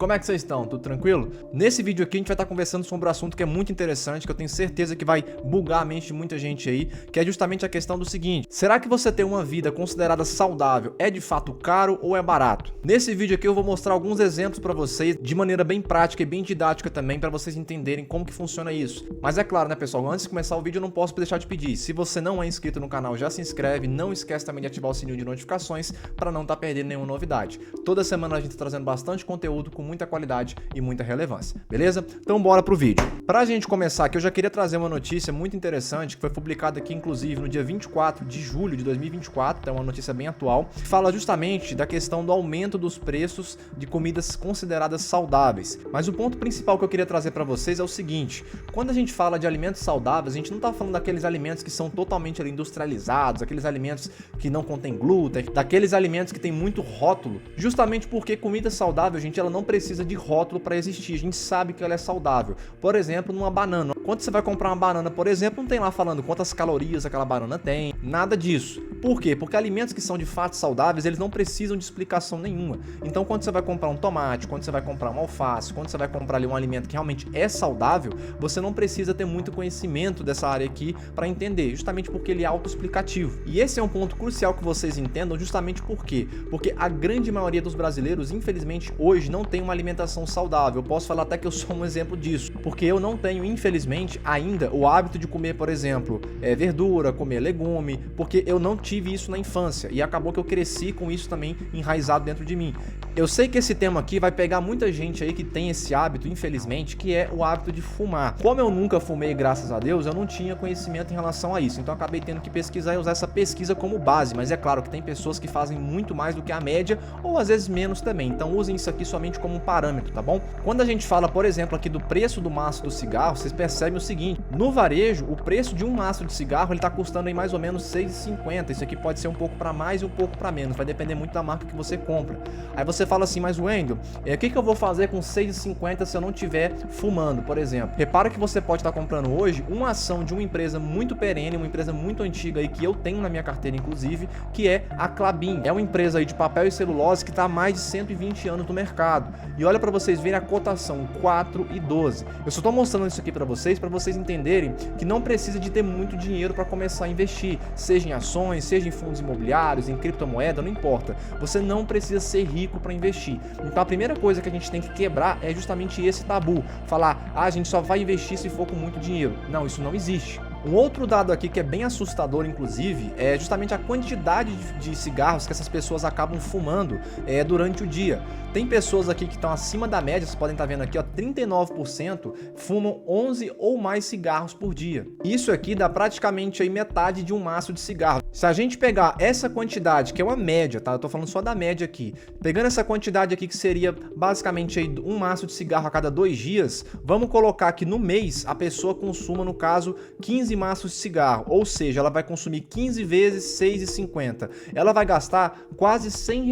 Como é que vocês estão? Tudo tranquilo? Nesse vídeo aqui a gente vai estar conversando sobre um assunto que é muito interessante, que eu tenho certeza que vai bugar a mente de muita gente aí, que é justamente a questão do seguinte: será que você ter uma vida considerada saudável é de fato caro ou é barato? Nesse vídeo aqui eu vou mostrar alguns exemplos para vocês, de maneira bem prática e bem didática também, para vocês entenderem como que funciona isso. Mas é claro, né, pessoal, antes de começar o vídeo eu não posso deixar de pedir, se você não é inscrito no canal, já se inscreve, não esquece também de ativar o sininho de notificações para não estar perdendo nenhuma novidade. Toda semana a gente está trazendo bastante conteúdo com muita qualidade e muita relevância, beleza? Então bora pro vídeo. Pra gente começar aqui, eu já queria trazer uma notícia muito interessante, que foi publicada aqui inclusive no dia 24 de julho de 2024, então é uma notícia bem atual, que fala justamente da questão do aumento dos preços de comidas consideradas saudáveis. Mas o ponto principal que eu queria trazer para vocês é o seguinte: quando a gente fala de alimentos saudáveis, a gente não tá falando daqueles alimentos que são totalmente industrializados, aqueles alimentos que não contêm glúten, daqueles alimentos que tem muito rótulo, justamente porque comida saudável, gente, ela não precisa de rótulo para existir, a gente sabe que ela é saudável. Por exemplo, numa banana, quando você vai comprar uma banana, por exemplo, não tem lá falando quantas calorias aquela banana tem, nada disso. Por quê? Porque alimentos que são de fato saudáveis, eles não precisam de explicação nenhuma. Então, quando você vai comprar um tomate, quando você vai comprar uma alface, quando você vai comprar ali um alimento que realmente é saudável, você não precisa ter muito conhecimento dessa área aqui para entender, justamente porque ele é autoexplicativo. E esse é um ponto crucial que vocês entendam, justamente por quê? Porque a grande maioria dos brasileiros, infelizmente, hoje não tem uma alimentação saudável. Eu posso falar até que eu sou um exemplo disso, porque eu não tenho, infelizmente, ainda o hábito de comer, por exemplo, verdura, comer legume, porque eu não tive isso na infância e acabou que eu cresci com isso também enraizado dentro de mim. Eu sei que esse tema aqui vai pegar muita gente aí que tem esse hábito, infelizmente, que é o hábito de fumar. Como eu nunca fumei, graças a Deus, eu não tinha conhecimento em relação a isso, então eu acabei tendo que pesquisar e usar essa pesquisa como base, mas é claro que tem pessoas que fazem muito mais do que a média, ou às vezes menos também, então usem isso aqui somente como um parâmetro, tá bom? Quando a gente fala, por exemplo, aqui do preço do maço do cigarro, vocês percebem o seguinte: no varejo, o preço de um maço de cigarro ele tá custando aí mais ou menos R$ 6,50. Isso aqui pode ser um pouco para mais e um pouco para menos, vai depender muito da marca que você compra. Aí você fala assim: mas Wendel, o que eu vou fazer com R$ 6,50 se eu não estiver fumando, por exemplo? Repara que você pode estar comprando hoje uma ação de uma empresa muito perene, uma empresa muito antiga aí que eu tenho na minha carteira inclusive, que é a Klabin. É uma empresa aí de papel e celulose que está há mais de 120 anos no mercado. E olha para vocês verem a cotação, 4,12. Eu só estou mostrando isso aqui para vocês entenderem que não precisa de ter muito dinheiro para começar a investir, seja em ações, seja em fundos imobiliários, em criptomoeda, não importa. Você não precisa ser rico para investir. Então a primeira coisa que a gente tem que quebrar é justamente esse tabu. Falar: a gente só vai investir se for com muito dinheiro. Não, isso não existe. Um outro dado aqui que é bem assustador, inclusive, é justamente a quantidade de cigarros que essas pessoas acabam fumando durante o dia. Tem pessoas aqui que estão acima da média, vocês podem estar vendo aqui, ó, 39% fumam 11 ou mais cigarros por dia. Isso aqui dá praticamente aí metade de um maço de cigarro. Se a gente pegar essa quantidade, que é uma média, tá? Eu tô falando só da média aqui. Pegando essa quantidade aqui, que seria basicamente aí um maço de cigarro a cada 2 dias, vamos colocar que no mês a pessoa consuma, no caso, 15 maços de cigarro, ou seja, ela vai consumir 15 vezes R$ 6,50. Ela vai gastar quase R$ 100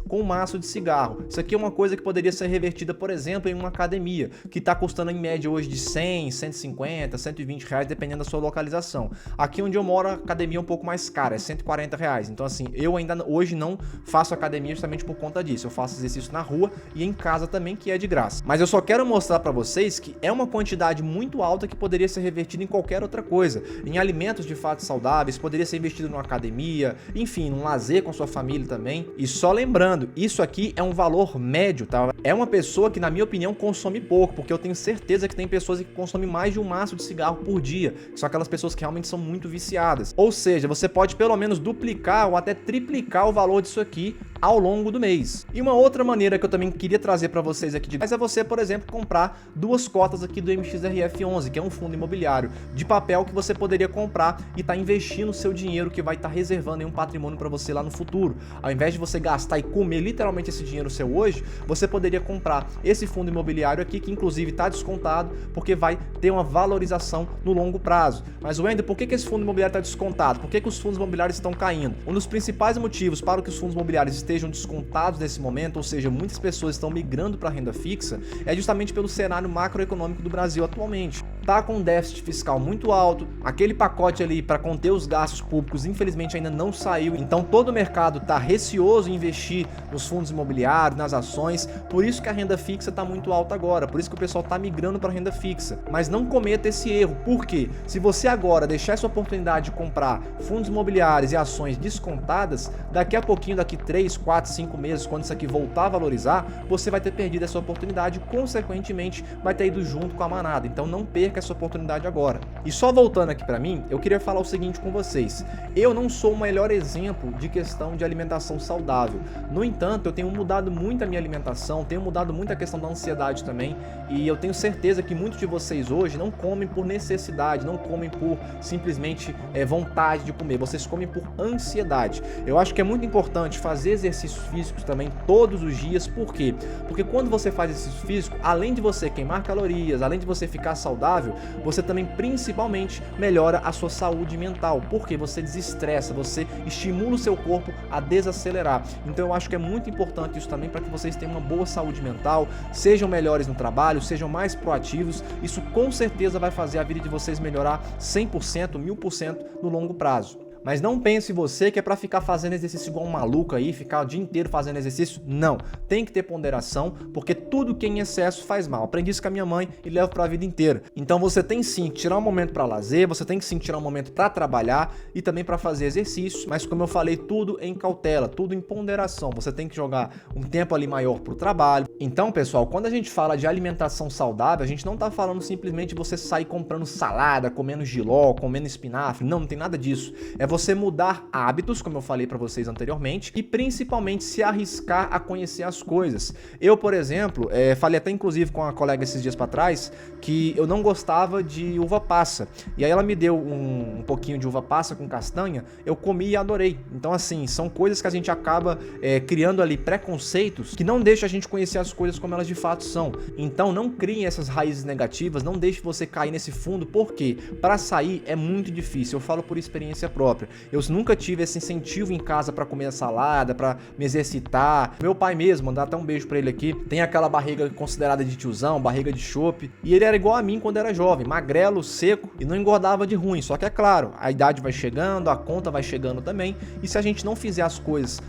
com um maço de cigarro. Isso aqui é uma coisa que poderia ser revertida, por exemplo, em uma academia, que está custando em média hoje de 100, 150, 120 reais, dependendo da sua localização. Aqui onde eu moro, a academia é um pouco mais cara, é 140 reais. Então assim, eu ainda hoje não faço academia justamente por conta disso. Eu faço exercício na rua e em casa também, que é de graça. Mas eu só quero mostrar para vocês que é uma quantidade muito alta que poderia ser revertida em qualquer outra coisa. Em alimentos de fato saudáveis, poderia ser investido numa academia, enfim, num lazer com sua família também. E só lembrando, isso aqui é um valor médio, tá? É uma pessoa que, na minha opinião, consome pouco, porque eu tenho certeza que tem pessoas que consomem mais de um maço de cigarro por dia, que são aquelas pessoas que realmente são muito viciadas. Ou seja, você pode pelo menos duplicar ou até triplicar o valor disso aqui ao longo do mês. E uma outra maneira que eu também queria trazer para vocês aqui é você, por exemplo, comprar 2 cotas aqui do MXRF11, que é um fundo imobiliário de papel que você poderia comprar e estar investindo o seu dinheiro, que vai estar reservando aí um patrimônio para você lá no futuro. Ao invés de você gastar e comer literalmente esse dinheiro seu hoje, você poderia comprar esse fundo imobiliário aqui, que inclusive está descontado, porque vai ter uma valorização no longo prazo. Mas Wendel, por que esse fundo imobiliário está descontado? Por que os fundos imobiliários estão caindo? Um dos principais motivos para que os fundos imobiliários estejam descontados nesse momento, ou seja, muitas pessoas estão migrando para a renda fixa, é justamente pelo cenário macroeconômico do Brasil atualmente. tá com um déficit fiscal muito alto, aquele pacote ali para conter os gastos públicos infelizmente ainda não saiu, então todo o mercado tá receoso em investir nos fundos imobiliários, nas ações, por isso que a renda fixa tá muito alta agora, por isso que o pessoal tá migrando para renda fixa. Mas não cometa esse erro, porque se você agora deixar essa oportunidade de comprar fundos imobiliários e ações descontadas, daqui a pouquinho, daqui 3, 4, 5 meses, quando isso aqui voltar a valorizar, você vai ter perdido essa oportunidade e, consequentemente, vai ter ido junto com a manada. Então não perca essa oportunidade agora. E só voltando aqui para mim, eu queria falar o seguinte com vocês. Eu não sou o melhor exemplo de questão de alimentação saudável. No entanto, eu tenho mudado muito a minha alimentação, tenho mudado muito a questão da ansiedade também, e eu tenho certeza que muitos de vocês hoje não comem por necessidade, não comem por simplesmente vontade de comer, vocês comem por ansiedade. Eu acho que é muito importante fazer exercícios físicos também todos os dias. Por quê? Porque quando você faz exercício físico, além de você queimar calorias, além de você ficar saudável, você também principalmente melhora a sua saúde mental, porque você desestressa, você estimula o seu corpo a desacelerar. Então eu acho que é muito importante isso também para que vocês tenham uma boa saúde mental, sejam melhores no trabalho, sejam mais proativos. Isso com certeza vai fazer a vida de vocês melhorar 100%, 1000% no longo prazo. Mas não pense você que é para ficar fazendo exercício igual um maluco aí, ficar o dia inteiro fazendo exercício. Não, tem que ter ponderação, porque tudo que é em excesso faz mal. Aprendi isso com a minha mãe e levo para a vida inteira. Então você tem sim que tirar um momento para lazer, você tem que sim tirar um momento para trabalhar e também para fazer exercícios, mas como eu falei, tudo em cautela, tudo em ponderação. Você tem que jogar um tempo ali maior para o trabalho. Então, pessoal, quando a gente fala de alimentação saudável, a gente não tá falando simplesmente de você sair comprando salada, comendo jiló, comendo espinafre. Não tem nada disso. É você mudar hábitos, como eu falei para vocês anteriormente, e principalmente se arriscar a conhecer as coisas. Eu, por exemplo, falei até inclusive com a colega esses dias para trás que eu não gostava de uva passa. E aí ela me deu um pouquinho de uva passa com castanha, eu comi e adorei. Então, assim, são coisas que a gente acaba criando ali preconceitos que não deixam a gente conhecer as coisas como elas de fato são. Então, não criem essas raízes negativas, não deixe você cair nesse fundo, porque para sair é muito difícil. Eu falo por experiência própria. Eu nunca tive esse incentivo em casa para comer salada, para me exercitar. Meu pai mesmo, mandar até um beijo para ele aqui, tem aquela barriga considerada de tiozão, barriga de chope, e ele era igual a mim quando era jovem, magrelo, seco e não engordava de ruim. Só que é claro, a idade vai chegando, a conta vai chegando também, e se a gente não fizer as coisas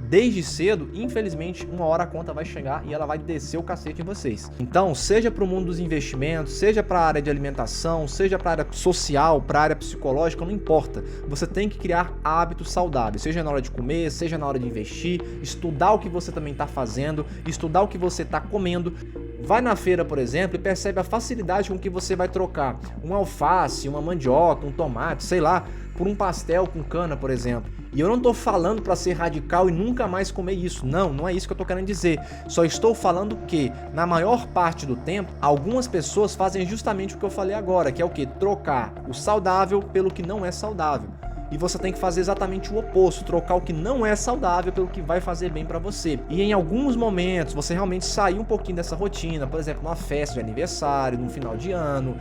desde cedo, infelizmente, uma hora a conta vai chegar e ela vai descer o cacete em vocês. Então, seja para o mundo dos investimentos, seja para a área de alimentação, seja para a área social, para a área psicológica, não importa. Você tem que criar hábitos saudáveis, seja na hora de comer, seja na hora de investir, estudar o que você também está fazendo, estudar o que você está comendo. Vai na feira, por exemplo, e percebe a facilidade com que você vai trocar um alface, uma mandioca, um tomate, sei lá, por um pastel com cana, por exemplo. E eu não tô falando para ser radical e nunca mais comer isso. Não, não é isso que eu tô querendo dizer. Só estou falando que, na maior parte do tempo, algumas pessoas fazem justamente o que eu falei agora, que é o quê? Trocar o saudável pelo que não é saudável. E você tem que fazer exatamente o oposto, trocar o que não é saudável pelo que vai fazer bem para você. E em alguns momentos, você realmente sair um pouquinho dessa rotina, por exemplo, numa festa de aniversário, num final de ano,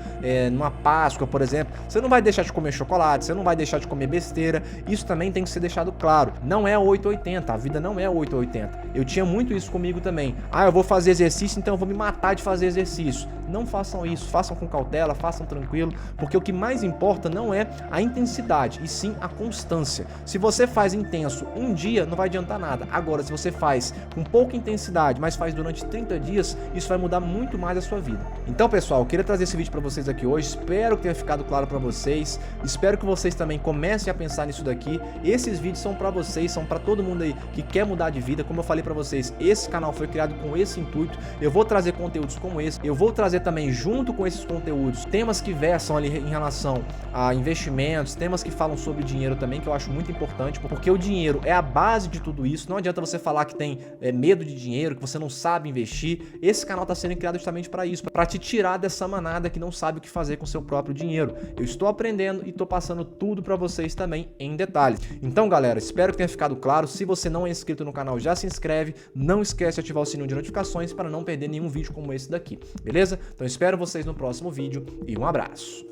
numa Páscoa, por exemplo, você não vai deixar de comer chocolate, você não vai deixar de comer besteira. Isso também tem que ser deixado claro. Não é 880, a vida não é 880. Eu tinha muito isso comigo também. Eu vou fazer exercício, então eu vou me matar de fazer exercício. Não façam isso, façam com cautela, façam tranquilo, porque o que mais importa não é a intensidade, e sim a constância. Se você faz intenso um dia, não vai adiantar nada. Agora, se você faz com pouca intensidade, mas faz durante 30 dias, isso vai mudar muito mais a sua vida. Então, pessoal, eu queria trazer esse vídeo para vocês aqui hoje. Espero que tenha ficado claro para vocês. Espero que vocês também comecem a pensar nisso daqui. Esses vídeos são para vocês, são para todo mundo aí que quer mudar de vida. Como eu falei para vocês, esse canal foi criado com esse intuito. Eu vou trazer conteúdos como esse. Eu vou trazer também, junto com esses conteúdos, temas que versam ali em relação a investimentos, temas que falam sobre dinheiro também, que eu acho muito importante, porque o dinheiro é a base de tudo isso. Não adianta você falar que tem medo de dinheiro, que você não sabe investir. Esse canal está sendo criado justamente para isso, para te tirar dessa manada que não sabe o que fazer com seu próprio dinheiro. Eu estou aprendendo e estou passando tudo para vocês também em detalhes. Então, galera, espero que tenha ficado claro. Se você não é inscrito no canal, já se inscreve. Não esquece de ativar o sininho de notificações para não perder nenhum vídeo como esse daqui, beleza? Então espero vocês no próximo vídeo e um abraço.